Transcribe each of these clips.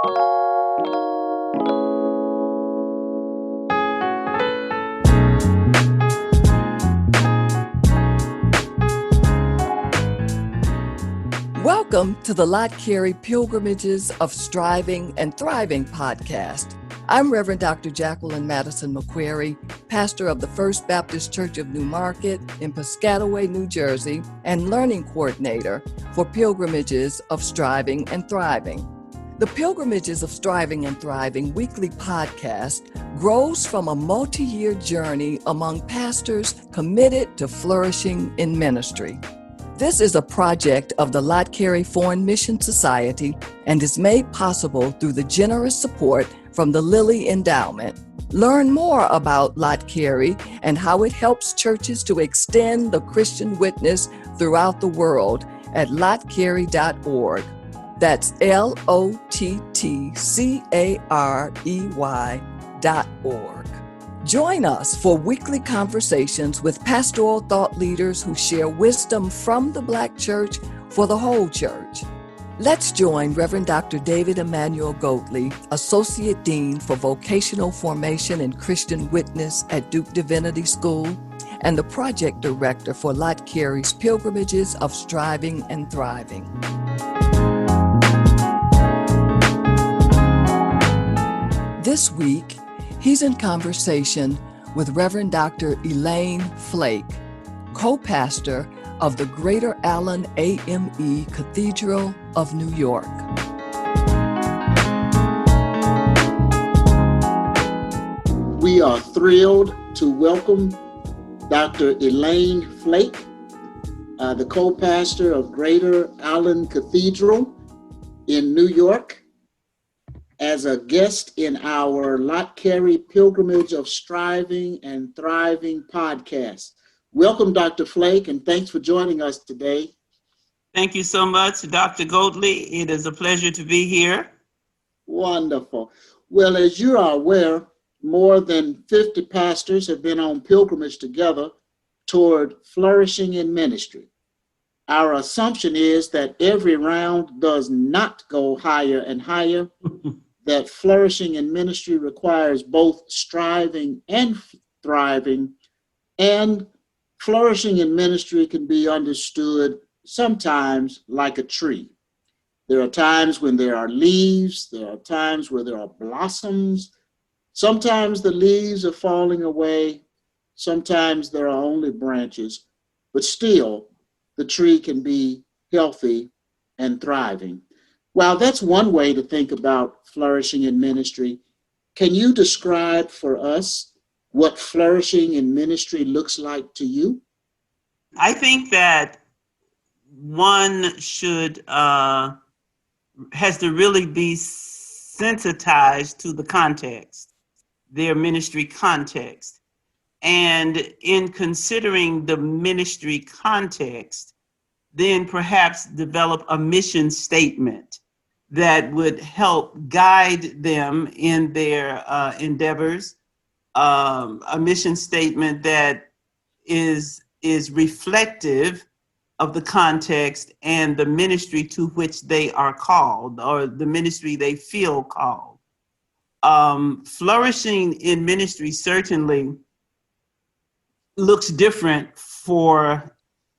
Welcome to the Lott Carey Pilgrimages of Striving and Thriving podcast. I'm Reverend Dr. Jacqueline Madison McQuarrie, pastor of the First Baptist Church of New Market in Piscataway, New Jersey, and learning coordinator for Pilgrimages of Striving and Thriving. The Pilgrimages of Striving and Thriving weekly podcast grows from a multi-year journey among pastors committed to flourishing in ministry. This is a project of the Lott Carey Foreign Mission Society and is made possible through the generous support from the Lilly Endowment. Learn more about Lott Carey and how it helps churches to extend the Christian witness throughout the world at lottcarey.org. That's LOTTCAREY.org. Join us for weekly conversations with pastoral thought leaders who share wisdom from the Black church for the whole church. Let's join Reverend Dr. David Emmanuel Goatley, Associate Dean for Vocational Formation and Christian Witness at Duke Divinity School, and the Project Director for Lott Carey's Pilgrimages of Striving and Thriving. This week, he's in conversation with Reverend Dr. Elaine Flake, co-pastor of the Greater Allen of A.M.E. Cathedral of New York. We are thrilled to welcome Dr. Elaine Flake, the co-pastor of Greater Allen Cathedral in New York, as a guest in our Lott Carey Pilgrimage of Striving and Thriving podcast. Welcome, Dr. Flake, and thanks for joining us today. Thank you so much, Dr. Goatley. It is a pleasure to be here. Wonderful. Well, as you are aware, more than 50 pastors have been on pilgrimage together toward flourishing in ministry. Our assumption is that every round does not go higher and higher, that flourishing in ministry requires both striving and thriving, and flourishing in ministry can be understood sometimes like a tree. There are times when there are leaves, there are times where there are blossoms. Sometimes the leaves are falling away, sometimes there are only branches, but still the tree can be healthy and thriving. Well, that's one way to think about flourishing in ministry. Can you describe for us what flourishing in ministry looks like to you? I think that one has to really be sensitized to the context, their ministry context. And in considering the ministry context, then perhaps develop a mission statement that would help guide them in their endeavors, a mission statement that is reflective of the context and the ministry to which they are called, or the ministry they feel called. Flourishing in ministry certainly looks different for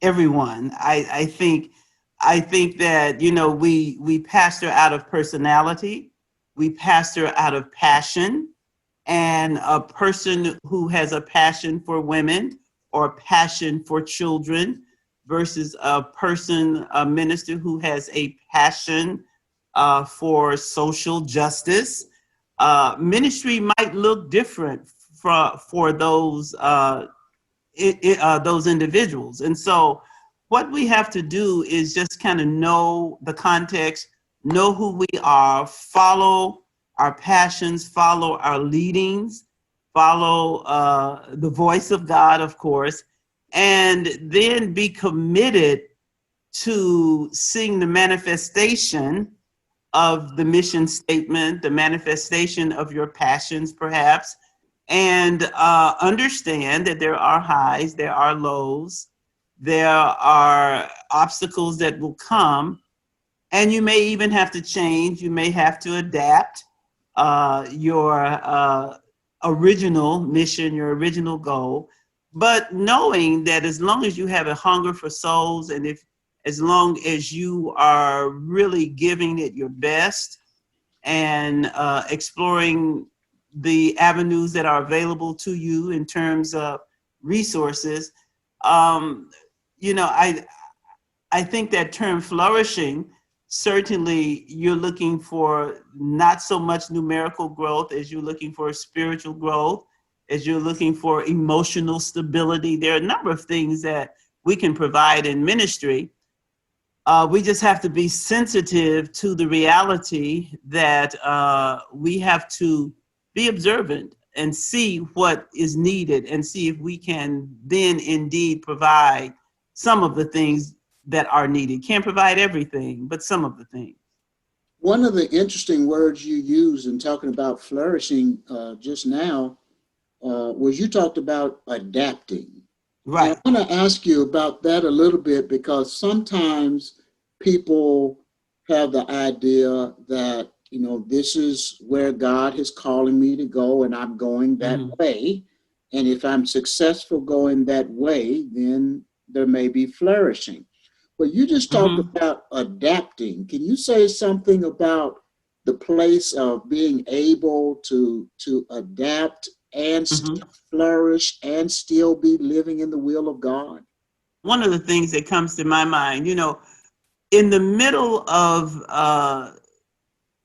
everyone. I think that, we pastor out of personality, we pastor out of passion, and a person who has a passion for women or passion for children versus a minister who has a passion for social justice. Ministry might look different for those individuals. And so what we have to do is just kind of know the context, know who we are, follow our passions, follow our leadings, follow the voice of God, of course, and then be committed to seeing the manifestation of the mission statement, the manifestation of your passions, perhaps, and understand that there are highs, there are lows, there are obstacles that will come, And you may even have to change. You may have to adapt your original mission, your original goal. But knowing that as long as you have a hunger for souls, and as long as you are really giving it your best and exploring the avenues that are available to you in terms of resources, you know, I think that term flourishing, certainly you're looking for not so much numerical growth as you're looking for spiritual growth, as you're looking for emotional stability. There are a number of things that we can provide in ministry. We just have to be sensitive to the reality that we have to be observant and see what is needed and see if we can then indeed provide some of the things that are needed. Can't provide everything, but some of the things. One of the interesting words you used in talking about flourishing just now was you talked about adapting. Right. And I want to ask you about that a little bit, because sometimes people have the idea that, you know, this is where God is calling me to go and I'm going that way. And if I'm successful going that way, then there may be flourishing. But you just talked about adapting. Can you say something about the place of being able to adapt and still flourish and still be living in the will of God? One of the things that comes to my mind, you know, in the middle of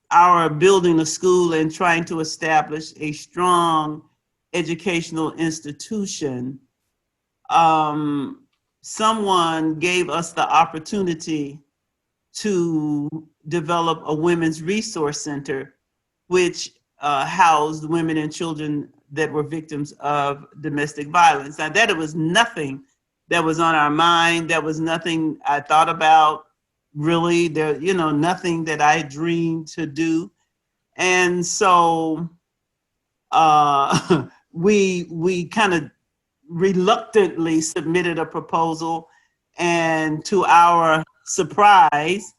our building a school and trying to establish a strong educational institution, someone gave us the opportunity to develop a women's resource center, which housed women and children that were victims of domestic violence. Now, that it was nothing that was on our mind. That was nothing I thought about, really. There, you know, nothing that I dreamed to do. And so we kind of reluctantly submitted a proposal, and to our surprise,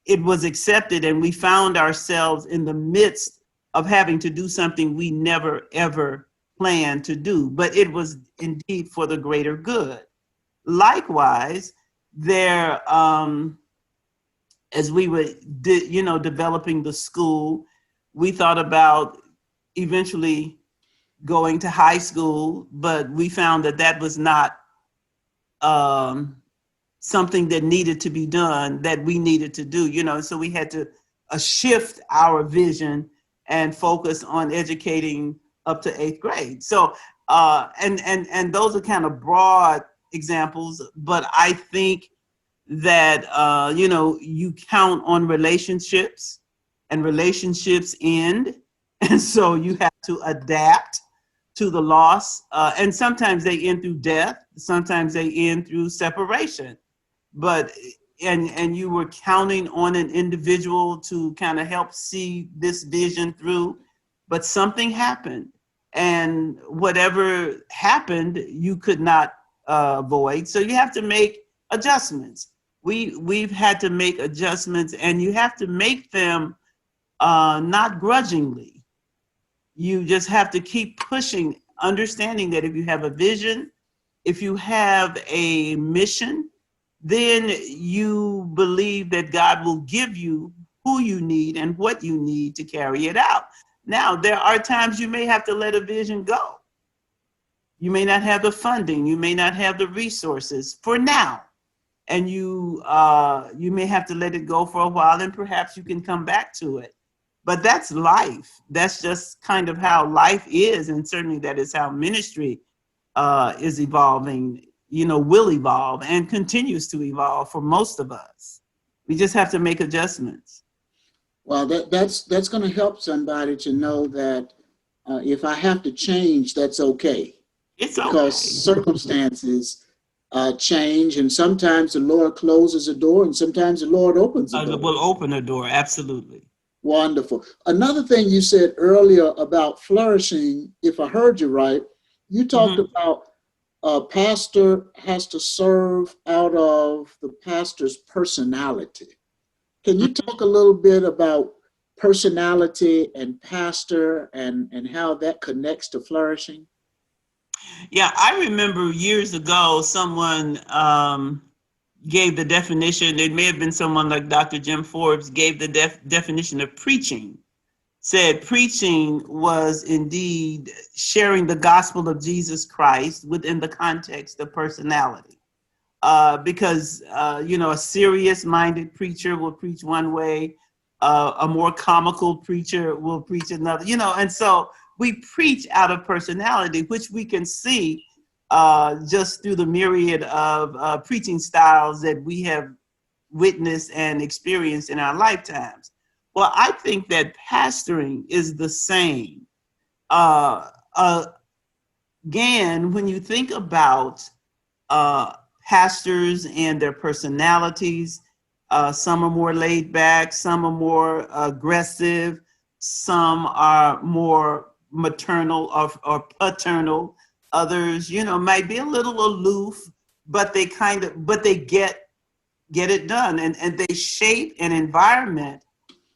it was accepted, and we found ourselves in the midst of having to do something we never ever planned to do, but it was indeed for the greater good. Likewise, there, as we were, developing the school, we thought about eventually going to high school, but we found that that was not something that needed to be done, that we needed to do, you know, so we had to shift our vision and focus on educating up to 8th grade. So, and those are kind of broad examples, but I think that, you count on relationships, and relationships end. And so you have to adapt to the loss. And sometimes they end through death. Sometimes they end through separation. But, and you were counting on an individual to kind of help see this vision through, but something happened. And whatever happened, you could not avoid. So you have to make adjustments. We've had to make adjustments, and you have to make them not grudgingly. You just have to keep pushing, understanding that if you have a vision, if you have a mission, then you believe that God will give you who you need and what you need to carry it out. Now, there are times you may have to let a vision go. You may not have the funding, you may not have the resources for now, and you may have to let it go for a while, and perhaps you can come back to it. But that's life. That's just kind of how life is, and certainly that is how ministry is evolving, will evolve and continues to evolve for most of us. We just have to make adjustments. Well, that's going to help somebody to know that if I have to change, that's okay. It's okay. Because circumstances change, and sometimes the Lord closes a door, and sometimes the Lord opens a door. Will open a door, absolutely. Wonderful. Another thing you said earlier about flourishing, if I heard you right, you talked about a pastor has to serve out of the pastor's personality. Can you talk a little bit about personality and pastor and how that connects to flourishing? Yeah, I remember years ago someone gave the definition. It may have been someone like Dr. Jim Forbes gave the definition of preaching. Said preaching was indeed sharing the gospel of Jesus Christ within the context of personality. Because a serious-minded preacher will preach one way, a more comical preacher will preach another, and so we preach out of personality, which we can see just through the myriad of preaching styles that we have witnessed and experienced in our lifetimes. Well, I think that pastoring is the same. Again, when you think about pastors and their personalities, some are more laid back, some are more aggressive, some are more maternal or paternal. Others, might be a little aloof, but they get it done, and they shape an environment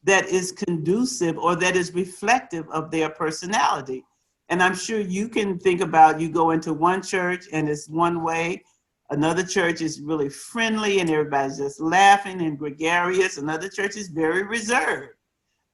that is conducive or that is reflective of their personality. And I'm sure you can think about, you go into one church and it's one way, another church is really friendly and everybody's just laughing and gregarious, another church is very reserved.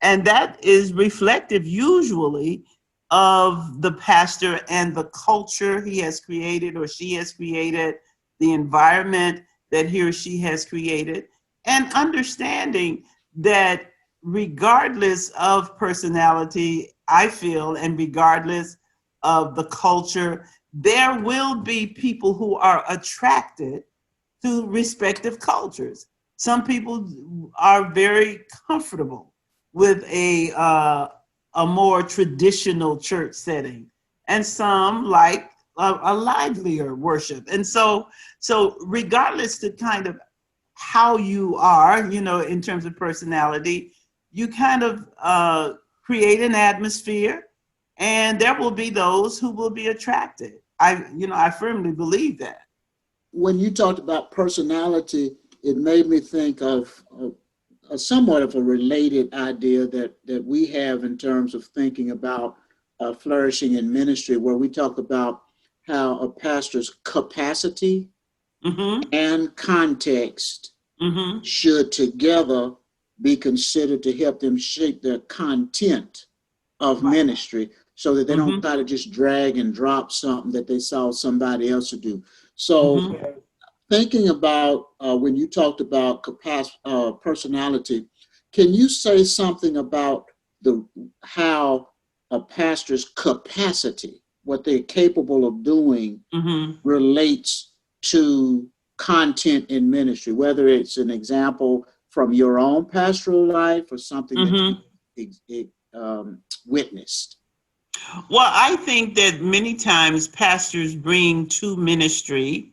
And that is reflective usually of the pastor and the culture he has created or she has created, the environment that he or she has created, and understanding that regardless of personality, I feel, and regardless of the culture, there will be people who are attracted to respective cultures. Some people are very comfortable with a more traditional church setting, and some like a livelier worship. And so regardless to kind of how you are, in terms of personality, you kind of create an atmosphere, and there will be those who will be attracted. I firmly believe that. When you talked about personality, it made me think of a somewhat of a related idea that we have in terms of thinking about flourishing in ministry, where we talk about how a pastor's capacity and context should together be considered to help them shape the content of ministry, so that they don't try to just drag and drop something that they saw somebody else do. So thinking about when you talked about personality, can you say something about how a pastor's capacity, what they're capable of doing, relates to content in ministry, whether it's an example from your own pastoral life or something that you witnessed? Well, I think that many times pastors bring to ministry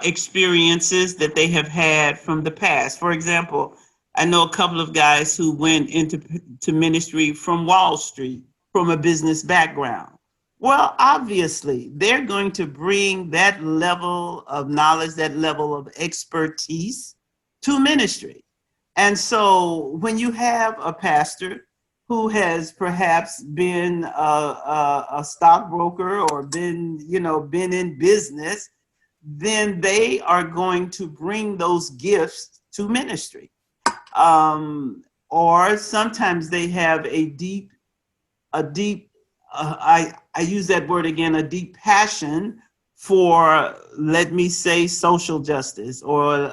experiences that they have had from the past. For example, I know a couple of guys who went into ministry from Wall Street, from a business background. Well, obviously, they're going to bring that level of knowledge, that level of expertise to ministry. And so when you have a pastor who has perhaps been a stockbroker or been in business, then they are going to bring those gifts to ministry. Or sometimes they have a deep, I use that word again, a deep passion for, let me say, social justice, or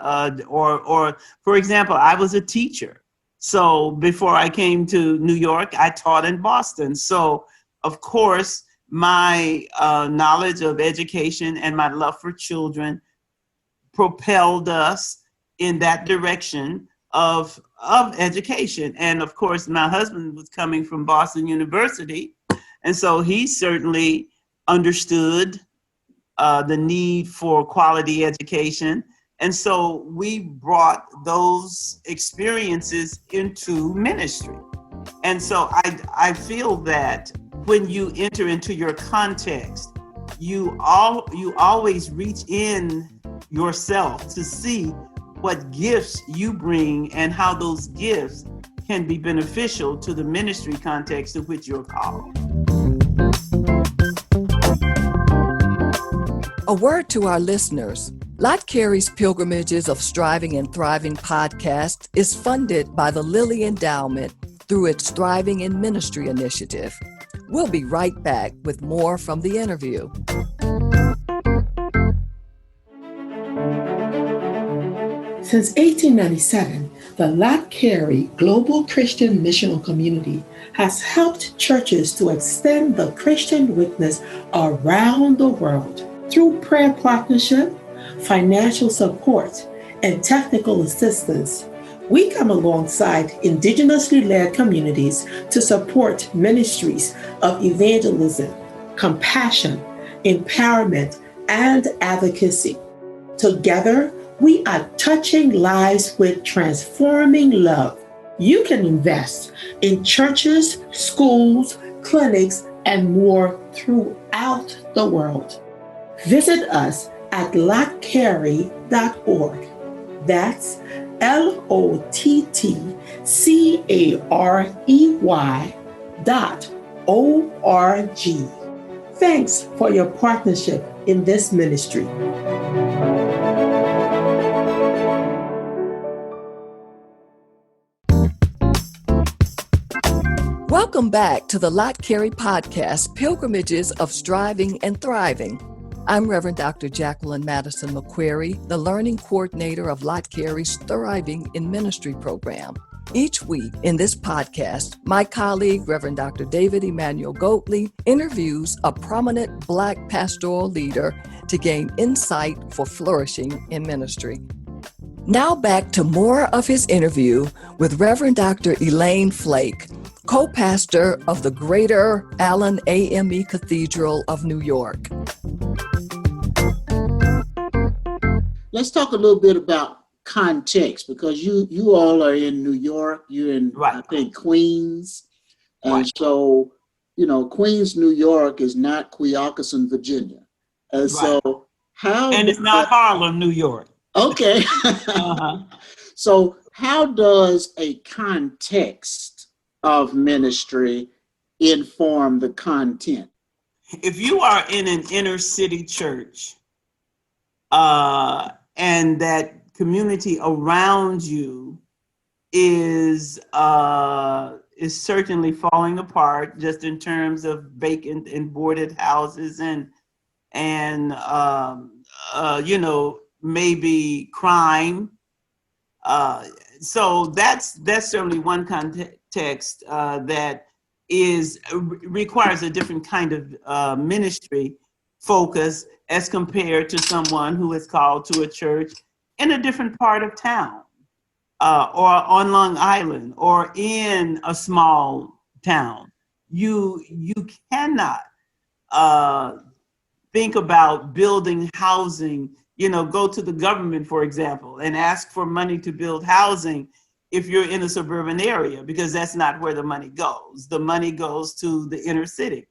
for example, I was a teacher. So before I came to New York, I taught in Boston. So of course, my knowledge of education and my love for children propelled us in that direction of education. And of course, my husband was coming from Boston University, and so he certainly understood the need for quality education. And so we brought those experiences into ministry. And so I feel that when you enter into your context, you always reach in yourself to see what gifts you bring and how those gifts can be beneficial to the ministry context to which you're called. A word to our listeners. Lott Carey's Pilgrimages of Striving and Thriving podcast is funded by the Lilly Endowment through its Thriving in Ministry initiative. We'll be right back with more from the interview. Since 1897, the Lott Carey Global Christian Missional Community has helped churches to extend the Christian witness around the world through prayer partnership, financial support, and technical assistance. We come alongside indigenously led communities to support ministries of evangelism, compassion, empowerment, and advocacy. Together, we are touching lives with transforming love. You can invest in churches, schools, clinics, and more throughout the world. Visit us at lottcarey.org. That's LOTTCAREY.org. Thanks for your partnership in this ministry. Welcome back to the Lott Carey podcast, Pilgrimages of Striving and Thriving. I'm Reverend Dr. Jacqueline Madison McQuarrie, the Learning Coordinator of Lott Carey's Thriving in Ministry program. Each week in this podcast, my colleague, Reverend Dr. David Emmanuel Goatley, interviews a prominent Black pastoral leader to gain insight for flourishing in ministry. Now back to more of his interview with Reverend Dr. Elaine Flake, co-pastor of the Greater Allen of A.M.E. Cathedral of New York. Let's talk a little bit about context, because you all are in New York. You're in, right, I think, Queens. And right. So, Queens, New York is not Quioccasin, Virginia. And right. So how... And it's not Harlem, New York. Okay. Uh-huh. So how does a context of ministry inform the content? If you are in an inner city church, and that community around you is certainly falling apart, just in terms of vacant and boarded houses and maybe crime. So that's certainly one context that requires a different kind of ministry focus as compared to someone who is called to a church in a different part of town, or on Long Island, or in a small town. You cannot think about building housing, go to the government, for example, and ask for money to build housing if you're in a suburban area, because that's not where the money goes. The money goes to the inner city.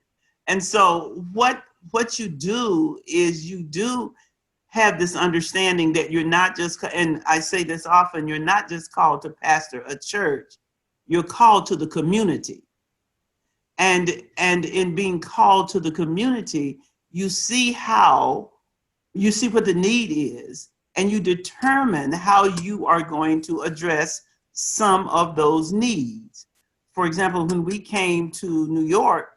And so what you do is you do have this understanding that you're not just, and I say this often, you're not just called to pastor a church, you're called to the community. And in being called to the community, you see what the need is, and you determine how you are going to address some of those needs. For example, when we came to New York,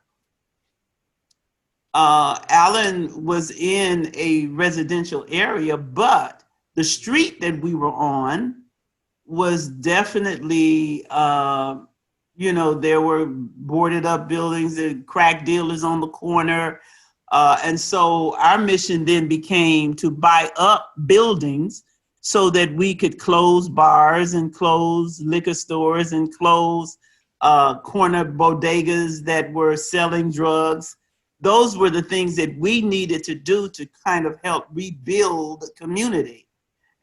Allen was in a residential area, but the street that we were on was definitely, there were boarded up buildings and crack dealers on the corner. And so our mission then became to buy up buildings so that we could close bars and close liquor stores and close corner bodegas that were selling drugs. Those were the things that we needed to do to kind of help rebuild the community.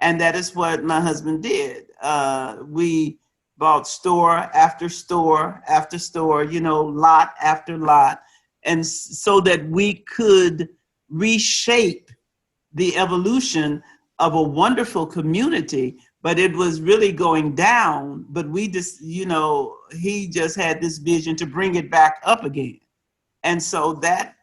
And that is what my husband did. We bought store after store after store, lot after lot. And so that we could reshape the evolution of a wonderful community, but it was really going down. But we just, he just had this vision to bring it back up again. And so that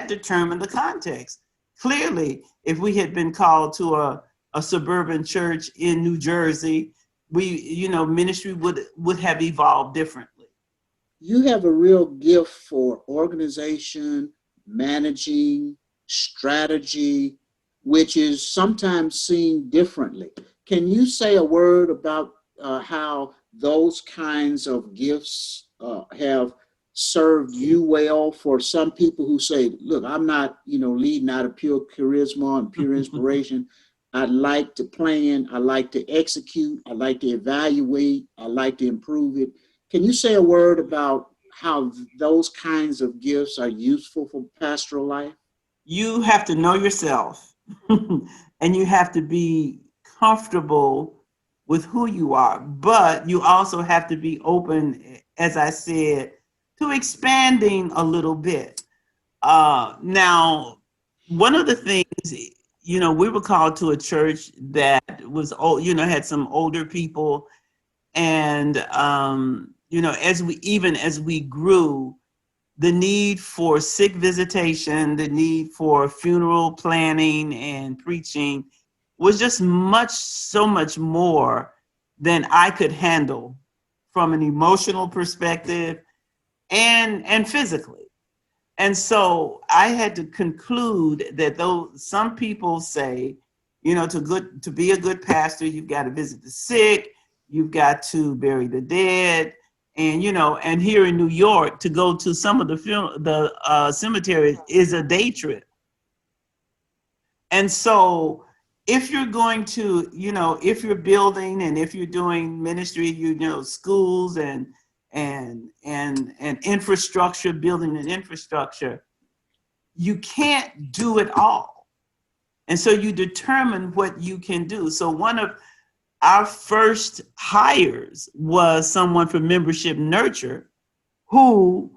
determined the context. Clearly, if we had been called to a suburban church in New Jersey, ministry would have evolved differently. You have a real gift for organization, managing, strategy, which is sometimes seen differently. Can you say a word about how those kinds of gifts have served you well for some people who say, look, I'm not, leading out of pure charisma and pure inspiration. I like to plan. I like to execute. I like to evaluate. I like to improve it. Can you say a word about how those kinds of gifts are useful for pastoral life? You have to know yourself and you have to be comfortable with who you are, but you also have to be open, as I said, to expanding a little bit. Now, one of the things, we were called to a church that was old, had some older people, and as we grew, the need for sick visitation, the need for funeral planning and preaching was just so much more than I could handle from an emotional perspective and physically. And so I had to conclude that though some people say, to be a good pastor, you've got to visit the sick, you've got to bury the dead, and here in New York, to go to some of the cemeteries is a day trip. And so if you're going to, if you're building and if you're doing ministry, schools and infrastructure, building and infrastructure, you can't do it all. And so you determine what you can do. So one of our first hires was someone from membership nurture who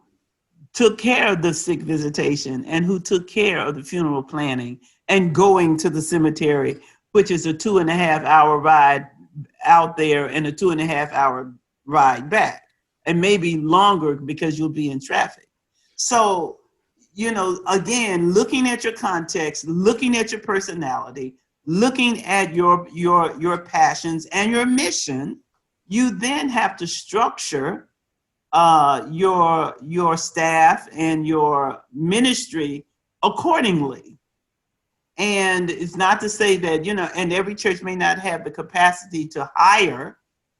took care of the sick visitation and who took care of the funeral planning and going to the cemetery, which is a 2.5-hour ride out there and a 2.5-hour ride back, and maybe longer because you'll be in traffic. So, again, looking at your context, looking at your personality, looking at your passions and your mission, you then have to structure your staff and your ministry accordingly. And it's not to say that, and every church may not have the capacity to hire,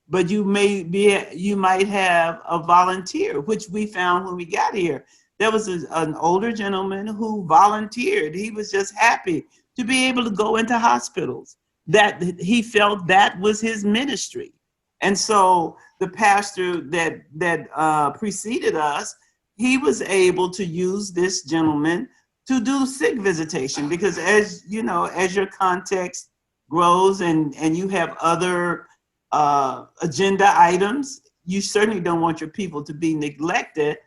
but you might have a volunteer, which we found when we got here. There was an older gentleman who volunteered. He was just happy to be able to go into hospitals, that he felt that was his ministry. And so the pastor that preceded us, he was able to use this gentleman to do sick visitation, because as your context grows and you have other agenda items, you certainly don't want your people to be neglected.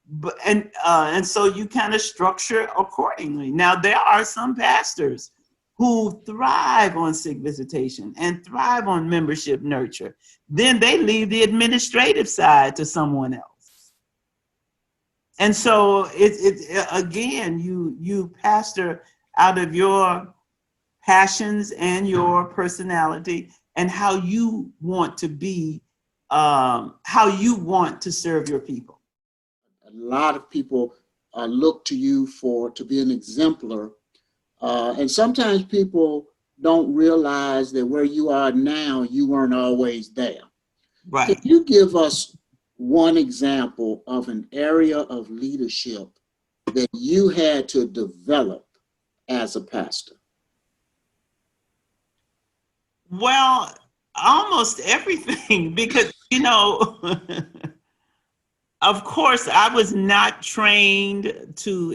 But and so you kind of structure accordingly. Now, there are some pastors who thrive on sick visitation and thrive on membership nurture. Then they leave the administrative side to someone else. And so again, you pastor out of your passions and your personality and how you want to be, how you want to serve your people. A lot of people look to you to be an exemplar. And sometimes people don't realize that where you are now, you weren't always there. Right. Can you give us one example of an area of leadership that you had to develop as a pastor? Well, almost everything, because, of course, I was not trained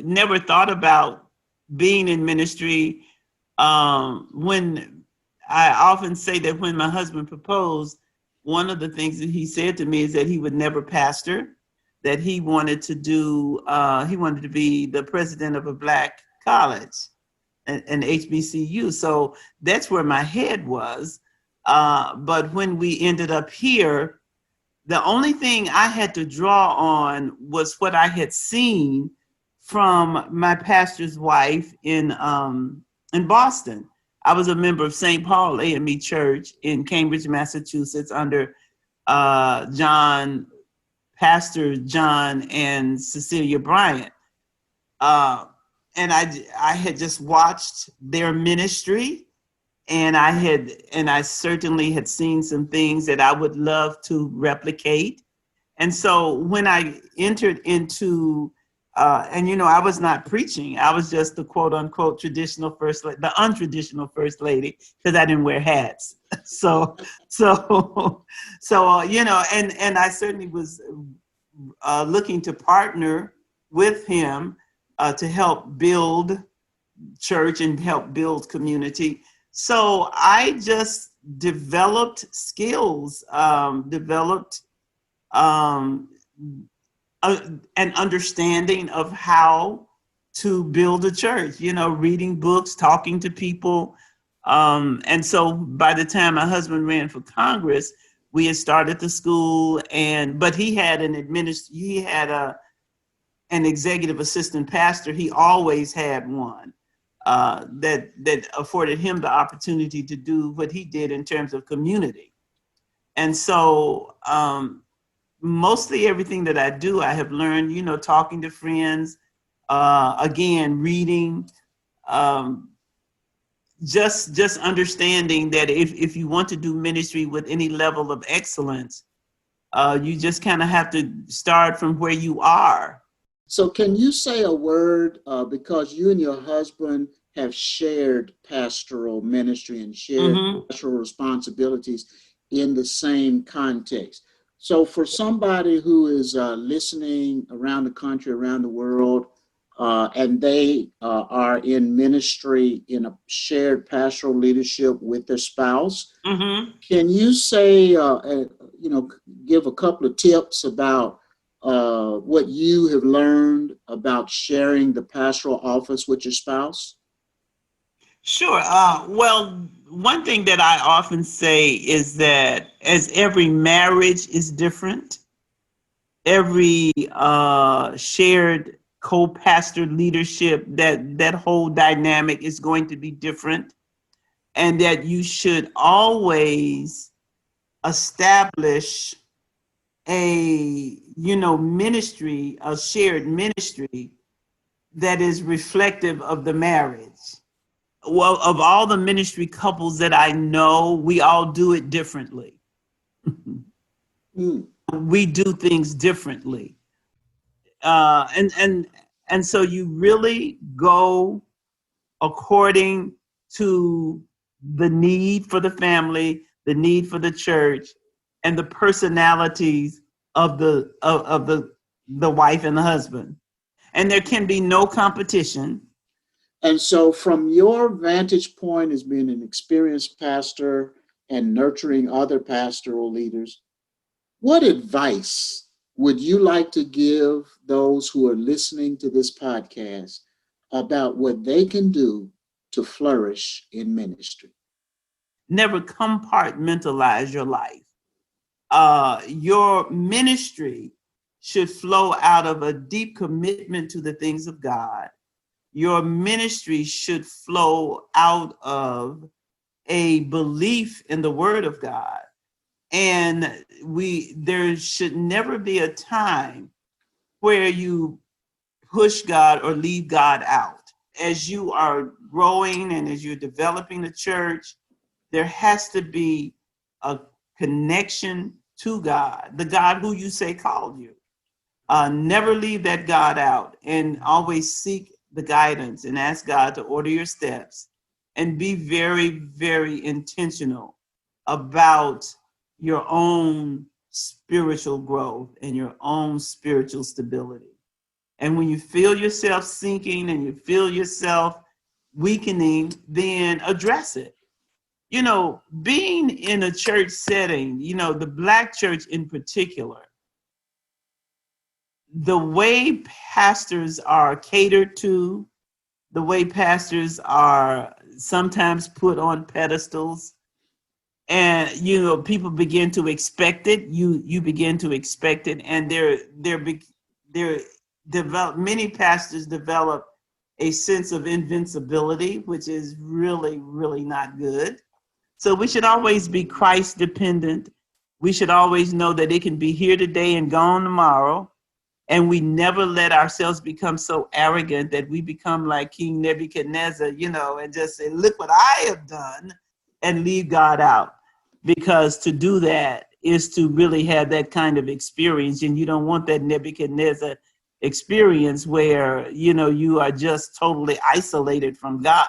never thought about being in ministry. When I often say that when my husband proposed, one of the things that he said to me is that he would never pastor, that he wanted to be the president of a Black college. an HBCU. So that's where my head was. But when we ended up here, the only thing I had to draw on was what I had seen from my pastor's wife in Boston. I was a member of St. Paul A.M.E. Church in Cambridge, Massachusetts, under Pastor John and Cecilia Bryant. And I had just watched their ministry, and I certainly had seen some things that I would love to replicate. And so when I entered into, I was not preaching. I was just the quote unquote traditional the untraditional first lady, because I didn't wear hats. And I certainly was looking to partner with him to help build church and help build community. So I just developed skills, developed an understanding of how to build a church, reading books, talking to people. And so by the time my husband ran for Congress, we had started the school, but he had an executive assistant pastor. He always had one that afforded him the opportunity to do what he did in terms of community. And so mostly everything that I do, I have learned, talking to friends, again, reading, just understanding that if you want to do ministry with any level of excellence, you just kind of have to start from where you are. So can you say a word, because you and your husband have shared pastoral ministry and shared pastoral responsibilities in the same context. So for somebody who is listening around the country, around the world, and they are in ministry in a shared pastoral leadership with their spouse, can you say, give a couple of tips about what you have learned about sharing the pastoral office with your spouse? Sure. Well, one thing that I often say is that as every marriage is different, every shared co-pastor leadership, that whole dynamic is going to be different, and that you should always establish a ministry, a shared ministry that is reflective of the marriage. Well, of all the ministry couples that I know, we all do it differently. We do things differently. And so you really go according to the need for the family, the need for the church, and the personalities of the wife and the husband. And there can be no competition. And so from your vantage point as being an experienced pastor and nurturing other pastoral leaders, what advice would you like to give those who are listening to this podcast about what they can do to flourish in ministry? Never compartmentalize your life. Your ministry should flow out of a deep commitment to the things of God. Your ministry should flow out of a belief in the Word of God. And there should never be a time where you push God or leave God out. As you are growing and as you're developing the church, there has to be a connection to God, the God who you say called you. Never leave that God out, and always seek the guidance and ask God to order your steps, and be very, very intentional about your own spiritual growth and your own spiritual stability. And when you feel yourself sinking and you feel yourself weakening, then address it. Being in a church setting, the Black church in particular, the way pastors are catered to, the way pastors are sometimes put on pedestals, and people begin to expect it. You begin to expect it, and many pastors develop a sense of invincibility, which is really, really not good. So we should always be Christ dependent. We should always know that it can be here today and gone tomorrow. And we never let ourselves become so arrogant that we become like King Nebuchadnezzar, and just say, look what I have done, and leave God out. Because to do that is to really have that kind of experience. And you don't want that Nebuchadnezzar experience where, you are just totally isolated from God.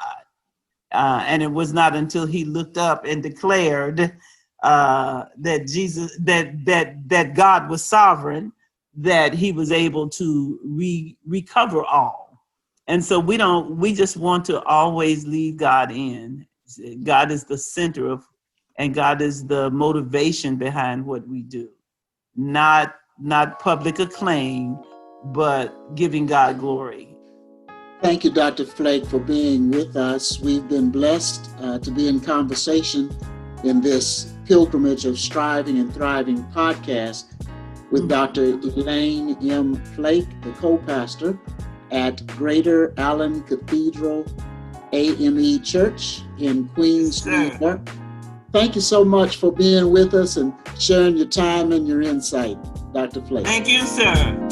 And it was not until he looked up and declared that Jesus, that God was sovereign, that he was able to recover all. And so we just want to always leave God in. God is the center of, and God is the motivation behind what we do. Not public acclaim, but giving God glory. Thank you, Dr. Flake, for being with us. We've been blessed to be in conversation in this Pilgrimage of Striving and Thriving podcast with Dr. Elaine M. Flake, the co-pastor at Greater Allen Cathedral A.M.E. Church in Queens, New York. Thank you so much for being with us and sharing your time and your insight, Dr. Flake. Thank you, sir.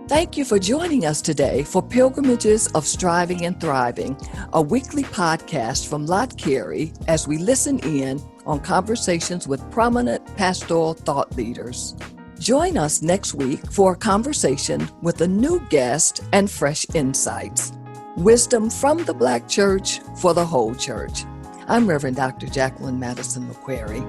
Thank you for joining us today for Pilgrimages of Striving and Thriving, a weekly podcast from Lott Carey as we listen in on conversations with prominent pastoral thought leaders. Join us next week for a conversation with a new guest and fresh insights. Wisdom from the Black Church for the whole church. I'm Reverend Dr. Jacqueline Madison McQuarrie.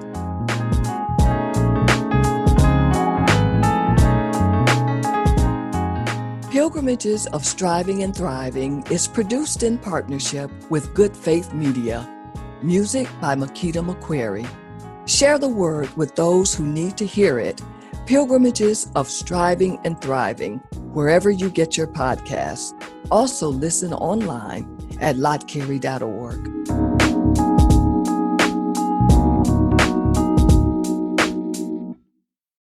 Pilgrimages of Striving and Thriving is produced in partnership with Good Faith Media. Music by Makita McQuarrie. Share the word with those who need to hear it. Pilgrimages of Striving and Thriving, wherever you get your podcasts. Also listen online at lottcarey.org.